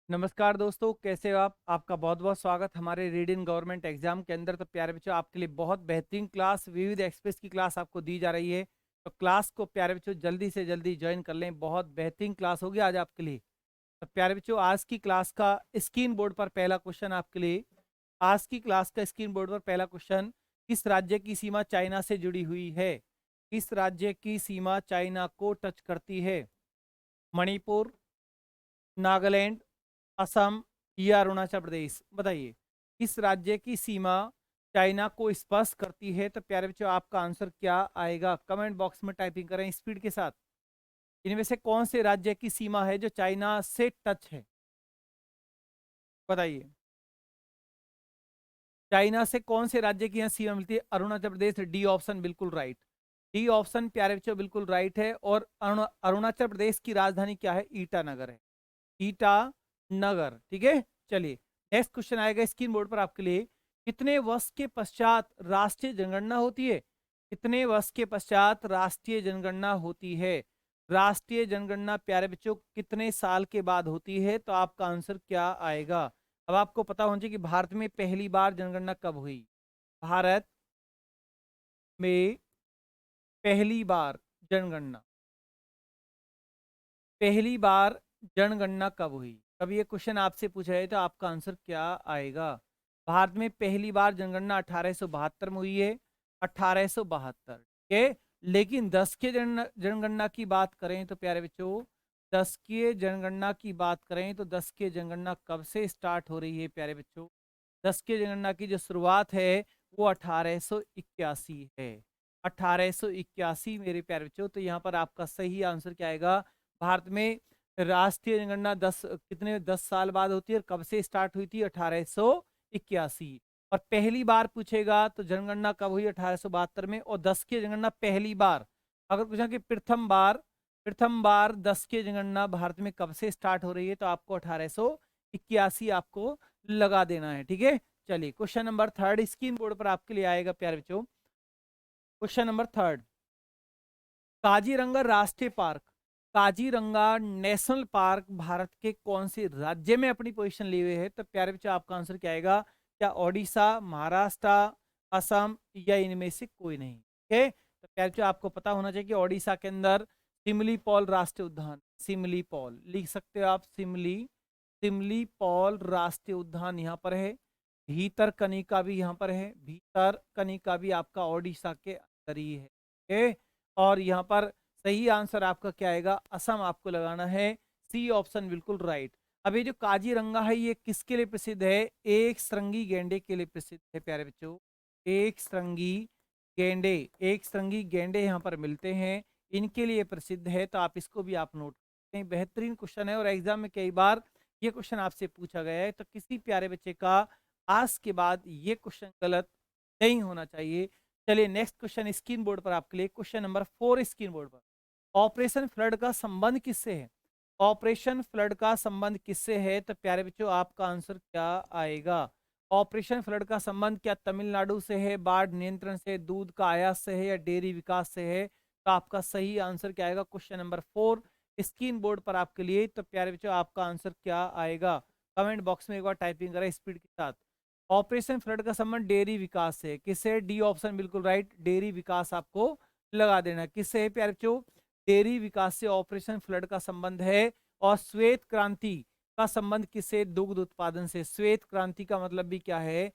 नमस्कार दोस्तों, कैसे हो आप? आपका बहुत-बहुत स्वागत हमारे रीडिंग गवर्नमेंट एग्जाम के अंदर। तो प्यारे बच्चों, आपके लिए बहुत बेहतरीन क्लास विविध एक्सप्रेस की क्लास आपको दी जा रही है। तो क्लास को प्यारे बच्चों जल्दी से जल्दी ज्वाइन कर लें, बहुत बेहतरीन क्लास होगी आज आपके लिए। तो प्यारे बच्चों, आज की क्लास का स्क्रीन बोर्ड पर पहला क्वेश्चन आपके लिए। आज की क्लास का स्क्रीन बोर्ड पर पहला क्वेश्चन, किस राज्य की सीमा चाइना से जुड़ी हुई है? किस राज्य की सीमा चाइना को टच करती है? मणिपुर, नागालैंड, असम या अरुणाचल प्रदेश? बताइए, किस राज्य की सीमा चाइना को स्पर्श करती है? तो प्यारे बच्चों, आपका आंसर क्या आएगा? कमेंट बॉक्स में टाइपिंग करें स्पीड के साथ। इनमें से कौन से राज्य की सीमा है जो चाइना से टच है? बताइए, चाइना से कौन से राज्य की यहाँ सीमा मिलती है? अरुणाचल प्रदेश, डी ऑप्शन बिल्कुल राइट। डी ऑप्शन प्यारे बच्चों बिल्कुल राइट है। और अरुणाचल प्रदेश की राजधानी क्या है? ईटानगर है। ईटानगर, ठीक है। चलिए, नेक्स्ट क्वेश्चन आएगा स्क्रीन बोर्ड पर आपके लिए। कितने वर्ष के पश्चात राष्ट्रीय जनगणना होती है? कितने वर्ष के पश्चात राष्ट्रीय जनगणना होती है? राष्ट्रीय जनगणना प्यारे बच्चों कितने साल के बाद होती है? तो आपका आंसर क्या आएगा? अब आपको पता होना चाहिए कि भारत में पहली बार जनगणना कब हुई। भारत में पहली बार जनगणना, पहली बार जनगणना कब हुई? कब ये क्वेश्चन आपसे पूछा जाए तो आपका आंसर क्या आएगा? भारत में पहली बार जनगणना 1872 में हुई है। 1872, ठीक है। लेकिन 10 के जनगणना की बात करें तो प्यारे बच्चों, 10 के जनगणना की बात करें तो 10 के जनगणना कब से स्टार्ट हो रही है प्यारे बच्चों? 10 के जनगणना की जो शुरुआत है वो 1881 है। 1881 मेरे प्यारे बच्चों। तो यहाँ पर आपका सही आंसर क्या आएगा? भारत में राष्ट्रीय जनगणना 10 साल बाद होती है। और कब से स्टार्ट हुई थी? 1881। और पहली बार पूछेगा तो जनगणना कब हुई? 1872 में। और 10 की जनगणना पहली बार, अगर पूछा कि प्रथम बार 10 की जनगणना भारत में कब से स्टार्ट हो रही है तो आपको 1881 आपको लगा देना है, ठीक है। चलिए, question number third screen board पर आपके लिए आएगा प्यारे बच्चों। क्वेश्चन नंबर थर्ड, काजीरंगा राष्ट्रीय park, Kaziranga national park Bharat के कौन से राज्य में अपनी पोजीशन लिए हुए है? तो प्यारे बच्चों, आपका आंसर क्या आएगा? क्या ओडिशा, महाराष्ट्र, असम या इनमें से कोई नहीं? ठीक है। तो प्यारे बच्चों, आपको पता होना चाहिए कि ओडिशा के अंदर सिमलीपॉल राष्ट्रीय उद्यान, सिमलीपॉल लिख सकते हो आप। सिमलीपॉल राष्ट्रीय उद्यान यहाँ पर है। भीतरकनिका भी यहाँ पर है। भीतरकनिका भी आपका ओडिशा के अंदर ही है, ओके। और यहाँ पर सही आंसर आपका क्या आएगा? असम आपको लगाना है। सी ऑप्शन बिल्कुल राइट। अब ये जो काजीरंगा है ये किसके लिए प्रसिद्ध है? एक श्रृंगी गैंडे के लिए प्रसिद्ध है प्यारे बच्चों। एक श्रृंगी गैंडे, एक श्रृंगी गैंडे यहाँ पर मिलते हैं, इनके लिए प्रसिद्ध है। तो आप इसको भी आप नोट करें, बेहतरीन क्वेश्चन है। और एग्जाम में कई बार ये क्वेश्चन आपसे पूछा गया है। तो किसी प्यारे बच्चे का आज के बाद ये क्वेश्चन गलत नहीं होना चाहिए। चलिए, नेक्स्ट क्वेश्चन स्क्रीन बोर्ड पर आपके लिए। क्वेश्चन नंबर 4 स्क्रीन बोर्ड पर, ऑपरेशन फ्लड का संबंध किससे है? ऑपरेशन फ्लड का संबंध किससे है? तो प्यारे बच्चों, आपका आंसर क्या आएगा? ऑपरेशन फ्लड का संबंध क्या तमिलनाडु से है, बाढ़ नियंत्रण से, दूध का आयात से है या डेयरी विकास से है? तो आपका सही आंसर क्या आएगा? क्वेश्चन नंबर 4 स्क्रीन बोर्ड पर आपके लिए। तो प्यारे बच्चों, आपका आंसर क्या आएगा? कमेंट बॉक्स में एक बार टाइपिंग करें स्पीड के साथ। ऑपरेशन फ्लड का संबंध डेयरी विकास से, किससे? डी ऑप्शन बिल्कुल राइट, डेयरी विकास आपको लगा देना है। किससे है प्यारे बच्चों? डेयरी विकास से ऑपरेशन फ्लड का संबंध है। और श्वेत क्रांति का संबंध किससे? दुग्ध उत्पादन से। श्वेत क्रांति का मतलब भी क्या है?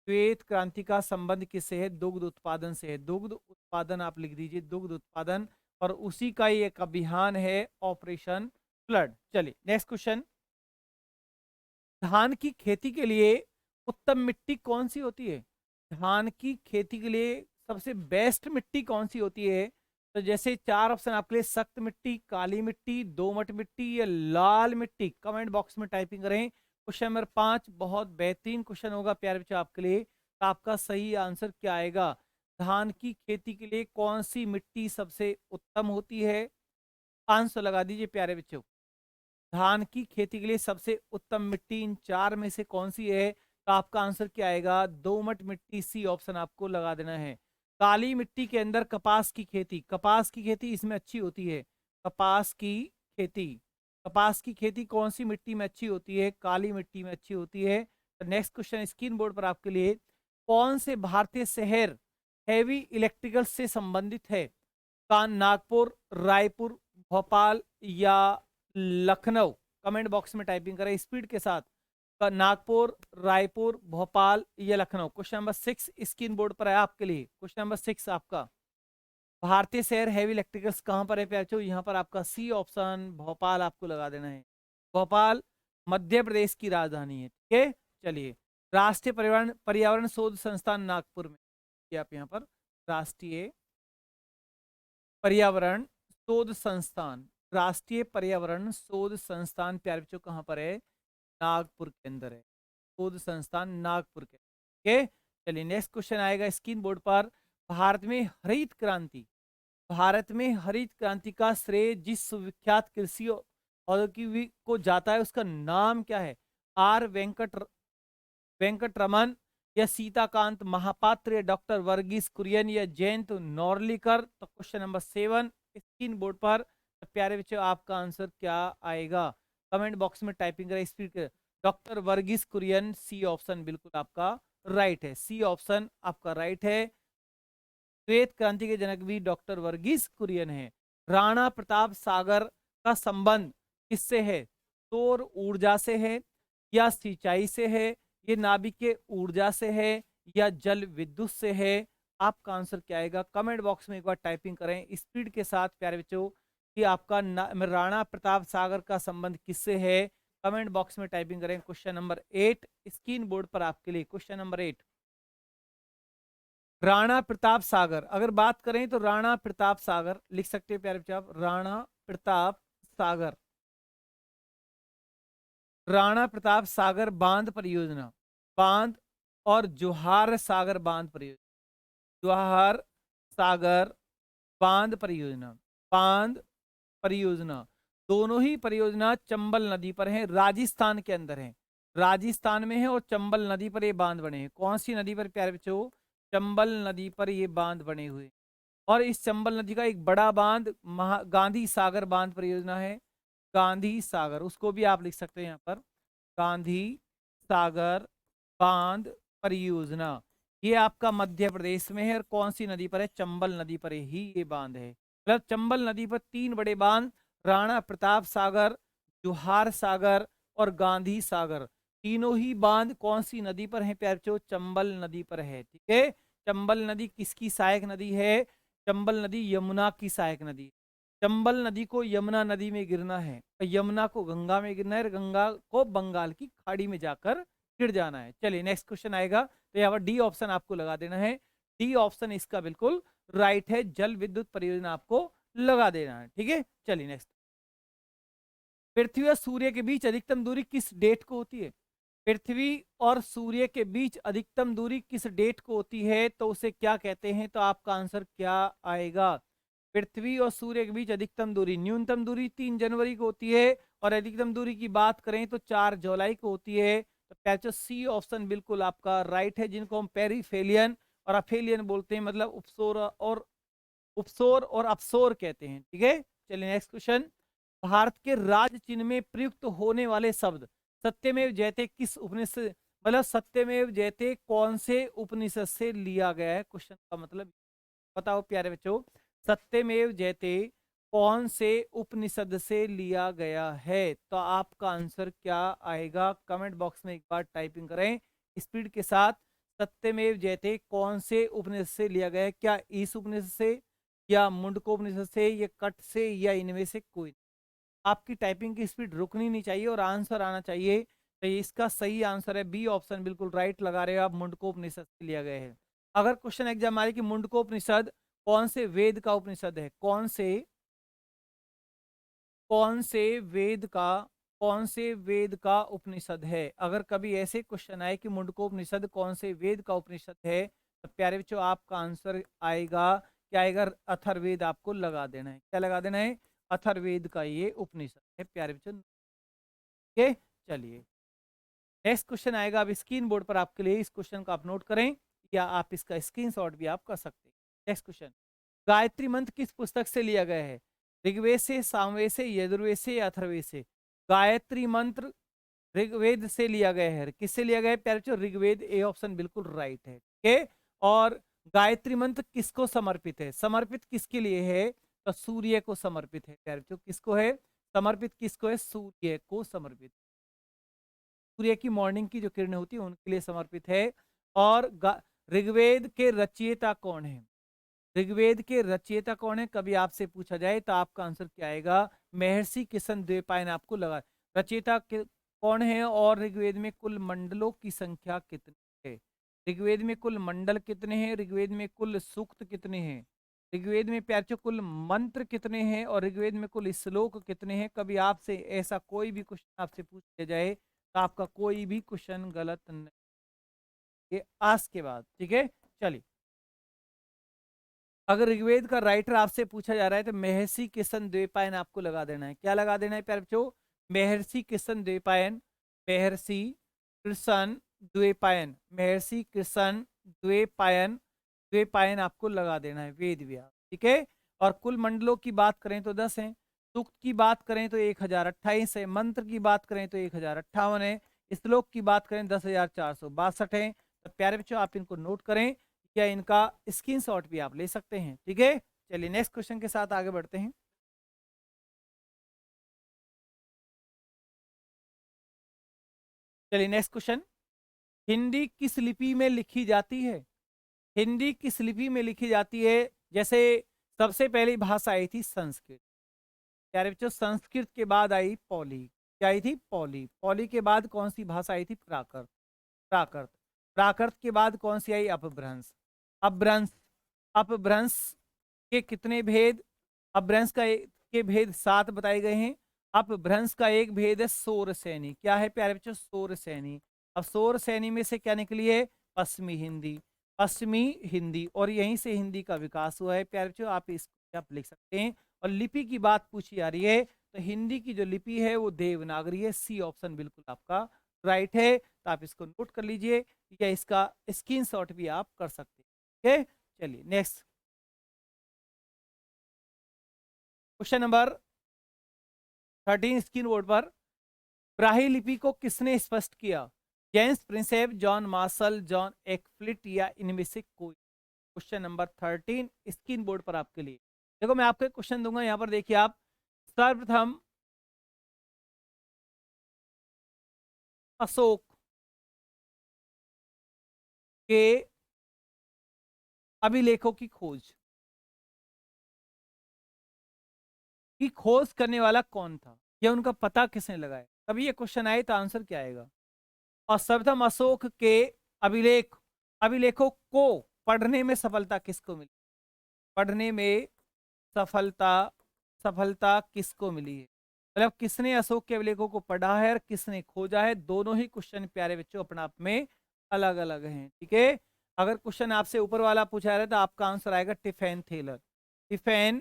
श्वेत क्रांति का संबंध किससे है? दुग्ध उत्पादन से है। दुग्ध उत्पादन आप लिख दीजिए, दुग्ध उत्पादन। और उसी का ही एक अभियान है ऑपरेशन फ्लड। चलिए, नेक्स्ट क्वेश्चन, धान की खेती के लिए उत्तम मिट्टी कौन सी होती है? धान की खेती के लिए सबसे बेस्ट मिट्टी कौन सी होती है? तो जैसे चार ऑप्शन आपके लिए, सख्त मिट्टी, काली मिट्टी, दोमट मिट्टी या लाल मिट्टी। कमेंट बॉक्स में टाइपिंग करें। क्वेश्चन नंबर 5 बहुत बेहतरीन क्वेश्चन होगा प्यारे बच्चों आपके लिए। तो आपका सही आंसर क्या आएगा? धान की खेती के लिए कौन सी मिट्टी सबसे उत्तम होती है? आंसर लगा दीजिए प्यारे बच्चों। धान की खेती के लिए सबसे उत्तम मिट्टी इन चार में से कौन सी है? तो आपका आंसर क्या आएगा? दोमट मिट्टी, सी ऑप्शन आपको लगा देना है। काली मिट्टी के अंदर कपास की खेती, कपास की खेती इसमें अच्छी होती है। कपास की खेती, कपास की खेती कौन सी मिट्टी में अच्छी होती है? काली मिट्टी में अच्छी होती है। तो नेक्स्ट क्वेश्चन स्क्रीन बोर्ड पर आपके लिए, कौन से भारतीय शहर हैवी इलेक्ट्रिकल से संबंधित है? नागपुर, रायपुर, भोपाल या लखनऊ? कमेंट बॉक्स में टाइपिंग करें स्पीड के साथ। नागपुर, रायपुर, भोपाल या Lucknow? Question number 6 screen board पर है आपके लिए। क्वेश्चन नंबर 6 आपका, भारतीय शहर हैवी इलेक्ट्रिकल्स कहाँ पर है प्याचो? यहाँ पर आपका सी ऑप्शन भोपाल आपको लगा देना है। भोपाल मध्य प्रदेश की राजधानी है, ठीक है। चलिए, राष्ट्रीय पर्यावरण पर्यावरण शोध संस्थान नागपुर में, ये आप यहाँ पर राष्ट्रीय पर्यावरण शोध संस्थान, राष्ट्रीय पर्यावरण शोध संस्थान प्यारे बच्चों कहाँ पर है? नागपुर के अंदर है। शोध संस्थान नागपुर के, ओके। चलिए नेक्स्ट क्वेश्चन आएगा स्क्रीन बोर्ड पर, भारत में हरित क्रांति, भारत में हरित क्रांति का श्रेय जिस विख्यात कृषि औद्योगिक को जाता है उसका नाम क्या है? आर वेंकट रमन या सीताकांत महापात्र या डॉक्टर वर्गीस कुरियन या जयंत नौर्लीकर? तो क्वेश्चन नंबर 7 स्क्रीन बोर्ड पर, तो प्यारे बच्चों आपका आंसर क्या आएगा? कमेंट बॉक्स में टाइपिंग करें स्पीड कर। Doctor Verghese Kurien, C option बिल्कुल आपका राइट है। सी ऑप्शन आपका राइट है। श्वेत क्रांति के जनक भी डॉक्टर वर्गीस कुरियन है। राणा प्रताप सागर का संबंध किससे है? सौर ऊर्जा से है या सिंचाई से है, ये नाभिकीय ऊर्जा से है या जल विद्युत से है? आपका आंसर क्या आएगा? कमेंट बॉक्स में एक बार टाइपिंग करें स्पीड के साथ प्यारे बच्चों कि आपका राणा प्रताप सागर का संबंध किससे है। कमेंट बॉक्स में टाइपिंग करें। क्वेश्चन नंबर 8 स्क्रीन बोर्ड पर आपके लिए, क्वेश्चन नंबर 8, राणा प्रताप सागर, अगर बात करें तो राणा प्रताप सागर लिख सकते हैं प्यारे बच्चे आप, राणा प्रताप सागर, राणा प्रताप सागर बांध परियोजना, बांध और जोहार सागर बांध परियोजना, जोहार सागर बांध परियोजना, बांध परियोजना, दोनों ही परियोजना चंबल नदी पर है, राजस्थान के अंदर है, राजस्थान में है और चंबल नदी पर ये बांध बने हैं। कौन सी नदी पर प्यारे बच्चों? चंबल नदी पर ये बांध बने हुए। और इस चंबल नदी का एक बड़ा बांध गांधी सागर बांध परियोजना है। गांधी सागर, उसको भी आप लिख सकते हैं यहाँ पर, गांधी सागर बांध परियोजना। ये आपका मध्य प्रदेश में है और कौन सी नदी पर है? चंबल नदी पर ही ये बांध है। मतलब चंबल नदी पर 3 बड़े बांध, राणा प्रताप सागर, जोहार सागर और गांधी सागर, तीनों ही बांध कौन सी नदी पर है प्यारे बच्चों? चंबल नदी पर है, ठीक है। चंबल नदी किसकी सहायक नदी है? चंबल नदी यमुना की सहायक नदी। चंबल नदी को यमुना नदी में गिरना है, यमुना को गंगा में गिरना है, गंगा को बंगाल की खाड़ी में जाकर गिर जाना है। चलिए नेक्स्ट क्वेश्चन आएगा, तो यहाँ पर डी ऑप्शन आपको लगा देना है। डी ऑप्शन इसका बिल्कुल राइट है, जल विद्युत परियोजना आपको लगा देना है, ठीक है। चलिए नेक्स्ट, पृथ्वी और सूर्य के बीच अधिकतम दूरी किस डेट को होती है? पृथ्वी और सूर्य के बीच अधिकतम दूरी किस डेट को होती है, तो उसे क्या कहते हैं? तो आपका आंसर क्या आएगा? पृथ्वी और सूर्य के बीच अधिकतम दूरी, न्यूनतम दूरी 3 जनवरी को होती है और अधिकतम दूरी की बात करें तो 4 जुलाई को होती है। तो पैचो सी ऑप्शन बिल्कुल आपका राइट है, जिनको हम पेरीफेलियन और अफेलियन बोलते हैं, मतलब उपसोर और अपसोर कहते हैं, ठीक है। चलिए नेक्स्ट क्वेश्चन, भारत के राज चिन्ह में प्रयुक्त होने वाले शब्द सत्यमेव जयते किस उपनिषद, मतलब सत्यमेव जयते कौन से उपनिषद से लिया गया है? क्वेश्चन का मतलब बताओ प्यारे बच्चों, सत्यमेव जयते कौन से उपनिषद से लिया गया है? तो आपका आंसर क्या आएगा? कमेंट बॉक्स में एक बार टाइपिंग करें स्पीड के साथ। सत्यमेव जयते कौन से उपनिषद से लिया गया है? क्या इस उपनिषद से या मुंडकोपनिषद से या कट से या इनमें से कोई? आपकी टाइपिंग की स्पीड रुकनी नहीं चाहिए और आंसर आना चाहिए। तो इसका सही आंसर है बी ऑप्शन, बिल्कुल राइट लगा रहे हो आप, मुंडकोपनिषद से लिया गया है। अगर क्वेश्चन एग्जाम आ रही कि मुंडकोपनिषद कौन से वेद का उपनिषद है, कौन से वेद का उपनिषद है, अगर कभी ऐसे क्वेश्चन आए कि मुंडकोपनिषद कौन से वेद का उपनिषद है, तो प्यारे बच्चों आपका आंसर आएगा क्या आएगा? अथर्ववेद आपको लगा देना है। क्या लगा देना है? अथर्ववेद का ये उपनिषद है प्यारे बच्चों, ओके। चलिए नेक्स्ट क्वेश्चन आएगा, अब स्क्रीन बोर्ड पर आपके लिए, इस क्वेश्चन को आप नोट करें या आप इसका स्क्रीनशॉट भी आप कर सकते हैं। नेक्स्ट क्वेश्चन, गायत्री मंत्र किस पुस्तक से लिया गया है? ऋग्वेद से, सामवेद से, यजुर्वेद से या अथर्ववेद से? गायत्री मंत्र ऋग्वेद से लिया गया है। किससे लिया गया है प्यारे बच्चों? ऋग्वेद, ए ऑप्शन बिल्कुल राइट है। ठीक है, और गायत्री मंत्र किसको समर्पित है? समर्पित किसके लिए है? तो सूर्य को समर्पित है प्यारे बच्चों। किसको है समर्पित? किसको है? सूर्य को समर्पित। सूर्य की मॉर्निंग की जो किरणें होती है उनके लिए समर्पित है। और ऋग्वेद के रचयिता कौन है? ऋग्वेद के रचयिता कौन है? कभी आपसे पूछा जाए तो आपका आंसर क्या आएगा? महर्षि किशन द्वैपायन आपको लगा। रचयिता कौन है? और ऋग्वेद में कुल मंडलों की संख्या कितनी है? ऋग्वेद में कुल मंडल कितने हैं? ऋग्वेद में कुल सूक्त कितने हैं? ऋग्वेद में प्यारे कुल मंत्र कितने हैं? और ऋग्वेद में कुल श्लोक कितने हैं? कभी आपसे ऐसा कोई भी क्वेश्चन आपसे पूछ लिया जाए तो आपका कोई भी क्वेश्चन गलत नहीं। ये आज के बाद, ठीक है। चलिए, अगर ऋग्वेद का राइटर आपसे पूछा जा रहा है तो महर्षि किशन द्वैपायन आपको लगा देना है। क्या लगा देना है प्यारे बच्चों? महर्षि किशन द्वैपायन, महर्षि कृष्ण द्वैपायन, महर्षि कृष्ण द्वैपायन, द्वैपायन आपको लगा देना है, वेद व्यास। ठीक है, और कुल मंडलों की बात करें तो 10 हैं, सूक्त की बात करें तो 1028 है, मंत्र की बात करें तो 1058 है, श्लोक की बात करें 10,462 है। तो प्यारे बच्चों आप इनको नोट करें या इनका स्क्रीनशॉट भी आप ले सकते हैं। ठीक है, चलिए नेक्स्ट क्वेश्चन के साथ आगे बढ़ते हैं। चलिए नेक्स्ट क्वेश्चन, हिंदी किस लिपि में लिखी जाती है? हिंदी किस लिपि में लिखी जाती है? जैसे सबसे पहली भाषा आई थी संस्कृत, प्यारे बच्चों संस्कृत के बाद आई पौली। क्या आई थी? पौली। पौली के बाद कौन सी भाषा आई थी? प्राकृत। प्राकृत। प्राकृत के बाद कौन सी आई? अपभ्रंश। अपभ्रंश। अपभ्रंश के कितने भेद? अपभ्रंश के भेद 7 बताए गए हैं। अपभ्रंश का एक भेद है सौर सैनी। क्या है प्यारे बच्चों? सौर सैनी। अब सौर सैनी में से क्या निकली है? पश्चिमी हिंदी। पश्चिमी हिंदी, और यहीं से हिंदी का विकास हुआ है प्यारे बच्चों। आप इसको आप लिख सकते हैं। और लिपि की बात पूछी जा रही है तो हिंदी की जो लिपि है वो देवनागरी है। सी ऑप्शन बिल्कुल आपका राइट है। तो आप इसको नोट कर लीजिए या इसका स्क्रीनशॉट भी आप कर सकते हैं। ठीक है, चलिए next question number 13 screen board पर। ब्राही लिपि को किसने स्पष्ट किया? James Prinsep, John Marshall, John एक्फ्लिट, या इनमें से कोई? क्वेश्चन नंबर 13 स्क्रीन बोर्ड पर आपके लिए। देखो मैं आपको एक क्वेश्चन दूंगा, यहां पर देखिए आप। सर्वप्रथम अशोक के अभिलेखों की खोज करने वाला कौन था? या उनका पता किसने लगाया? कभी ये क्वेश्चन आए तो आंसर क्या आएगा? और सर्वप्रथम अशोक के अभिलेखों को पढ़ने में सफलता किसको मिली? पढ़ने में सफलता सफलता किसको मिली है? मतलब किसने अशोक के अभिलेखों को पढ़ा है और किसने खोजा है? दोनों ही क्वेश्चन प्यारे बच्चों अपने आप में अलग अलग हैं। ठीक है, अगर क्वेश्चन आपसे ऊपर वाला पूछा जा रहा है तो आपका आंसर आएगा टिफेन थेलर। टिफेन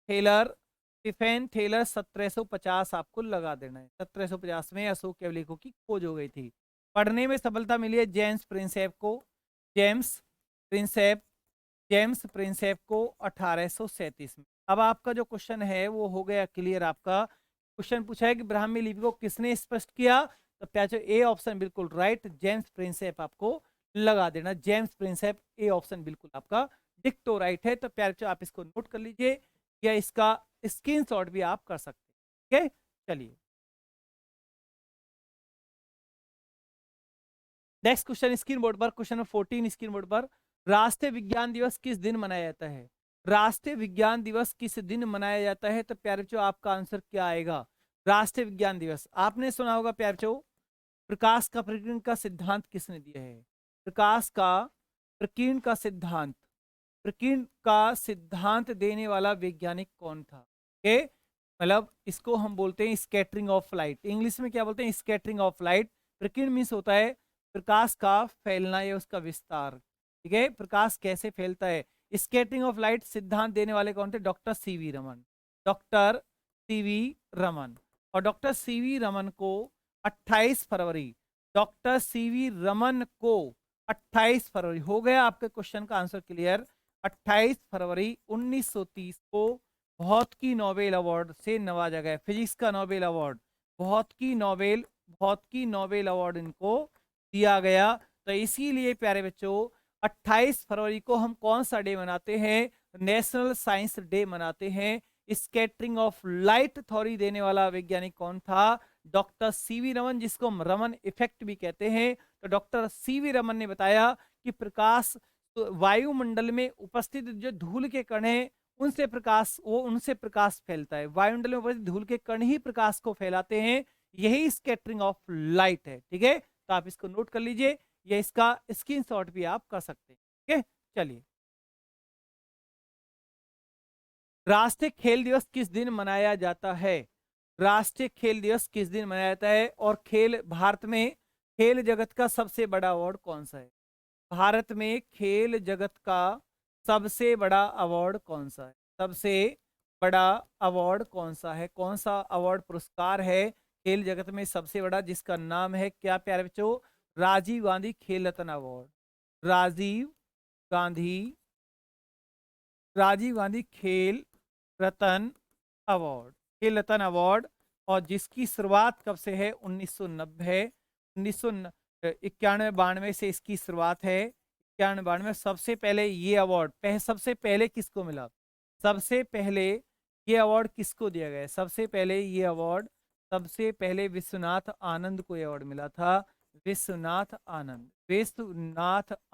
थेलर। टिफेन थेलर 1750 आपको लगा देना है। 1750 में अशोक के अभिलेखों की खोज हो गई थी। पढ़ने में सफलता मिली है जेम्स प्रिंसेप को। जेम्स प्रिंसेप जेम्स प्रिंसेप को 1837 में। अब आपका जो क्वेश्चन है वो हो गया क्लियर। आपका क्वेश्चन पूछा है कि ब्राह्मी लिपि को किसने स्पष्ट किया? तो प्याचो ए ऑप्शन बिल्कुल राइट, जेम्स प्रिंसेप आपको लगा देना। जेम्स प्रिंसेप, ए ऑप्शन बिल्कुल आपका डिक्टो राइट है। तो प्याचो आप इसको नोट कर लीजिए या इसका स्क्रीनशॉट भी आप कर सकते हैं। ठीक है, चलिए नेक्स्ट क्वेश्चन स्क्रीन बोर्ड पर, क्वेश्चन नंबर 14 स्क्रीन बोर्ड पर। राष्ट्रीय विज्ञान दिवस किस दिन मनाया जाता है? राष्ट्रीय विज्ञान दिवस किस दिन मनाया जाता है? तो प्यारे बच्चों आपका आंसर क्या आएगा? राष्ट्रीय विज्ञान दिवस आपने सुना होगा प्यारे बच्चों। प्रकाश का प्रकीर्णन का सिद्धांत किसने दिया है? प्रकाश का प्रकीर्णन का सिद्धांत, प्रकीर्णन का सिद्धांत देने वाला वैज्ञानिक कौन था? के मतलब इसको हम बोलते हैं स्कैटरिंग ऑफ लाइट। इंग्लिश में क्या बोलते हैं? Scattering of light. प्रकीर्णन मीन्स होता है प्रकाश का फैलना या उसका विस्तार। ठीक है, प्रकाश कैसे फैलता है। स्कैटरिंग ऑफ लाइट सिद्धांत देने वाले कौन थे? Doctor CV Raman. Doctor CV Raman. और डॉक्टर सीवी रमन को 28 फरवरी, डॉक्टर सीवी रमन को 28 फरवरी, हो गया आपके क्वेश्चन का आंसर क्लियर। 28 फरवरी 1930 को भौतिकी नोबेल अवार्ड से नवाजा गया। फिजिक्स का नोबेल अवार्ड बहुत की नोबेल अवार्ड इनको दिया गया। तो इसीलिए प्यारे बच्चों 28 फरवरी को हम कौन सा डे मनाते हैं? नेशनल साइंस डे मनाते हैं। स्कैटरिंग ऑफ लाइट थ्योरी देने वाला वैज्ञानिक कौन था? डॉक्टर सीवी रमन, जिसको हम रमन इफेक्ट भी कहते हैं। तो डॉक्टर सीवी रमन ने बताया कि प्रकाश वायुमंडल में उपस्थित जो धूल के कण हैं उनसे प्रकाश फैलता है। वायुमंडल में उपस्थित धूल के कण ही प्रकाश को फैलाते हैं। यही स्कैटरिंग ऑफ लाइट है। ठीक है, तो आप इसको नोट कर लीजिए, या इसका स्क्रीनशॉट भी आप कर सकते हैं। ठीक है, चलिए। राष्ट्रीय खेल दिवस किस दिन मनाया जाता है? राष्ट्रीय खेल दिवस किस दिन मनाया जाता है? और खेल भारत में खेल जगत का सबसे बड़ा अवार्ड कौन सा है? भारत में खेल जगत का सबसे बड़ा अवार्ड कौन सा है? सबसे बड़ा अवार्ड कौन सा है? कौन सा अवार्ड पुरस्कार है खेल जगत में सबसे बड़ा, जिसका नाम है क्या प्यारे बच्चों? राजीव गांधी खेल रत्न अवार्ड। गांधी राजीव गांधी खेल रत्न अवार्ड। खेल रत्न अवार्ड, और जिसकी शुरुआत कब से है? 1990, 1991-92 से इसकी शुरुआत है। 91-92 सबसे पहले ये अवार्ड सबसे पहले किसको मिला? सबसे पहले ये अवार्ड किसको दिया गया? सबसे पहले ये अवार्ड सबसे पहले विश्वनाथ आनंद को ये अवार्ड मिला था। विश्वनाथ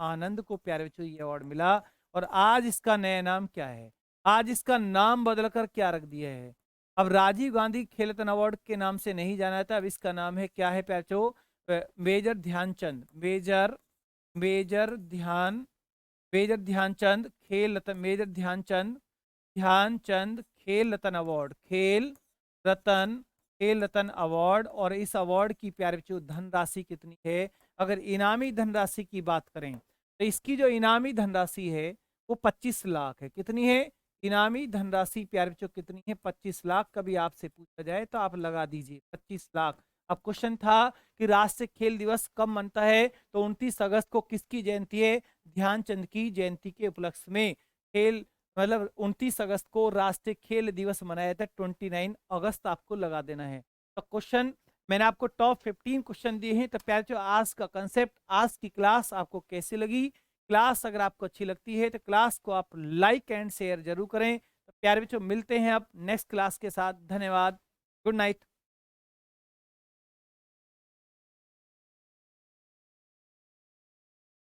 आनंद को प्यारे बच्चों ये अवार्ड मिला। और आज इसका नया नाम क्या है? आज इसका नाम बदलकर क्या रख दिया है? अब राजीव गांधी खेल रत्न अवार्ड के नाम से नहीं जाना जाता, अब इसका नाम है क्या है प्यारे बच्चों? मेजर ध्यानचंद, मेजर ध्यानचंद खेल रत्न, ध्यानचंद खेल रत्न अवार्ड, खेल रत्न अवार्ड। और इस अवार्ड की प्यारे बच्चों धनराशि कितनी है? अगर इनामी धनराशि की बात करें तो इसकी जो इनामी धनराशि है वो 25 लाख है। कितनी है इनामी धनराशि प्यारे बच्चों? कितनी है? 25 लाख। कभी आपसे पूछा जाए तो आप लगा दीजिए 25 लाख। अब क्वेश्चन था कि राष्ट्रीय खेल दिवस कब मनता है? तो 29 अगस्त को किसकी जयंती है? ध्यानचंद की जयंती के उपलक्ष्य में खेल, मतलब 29 अगस्त को राष्ट्रीय खेल दिवस मनाया था। 29 अगस्त आपको लगा देना है। तो क्वेश्चन मैंने आपको टॉप 15 क्वेश्चन दिए हैं। तो प्यारे बच्चों आज का कंसेप्ट, आज की क्लास आपको कैसी लगी? क्लास अगर आपको अच्छी लगती है तो क्लास को आप लाइक एंड शेयर जरूर करें। तो प्यारे बच्चों मिलते हैं अब नेक्स्ट क्लास के साथ। धन्यवाद, गुड नाइट।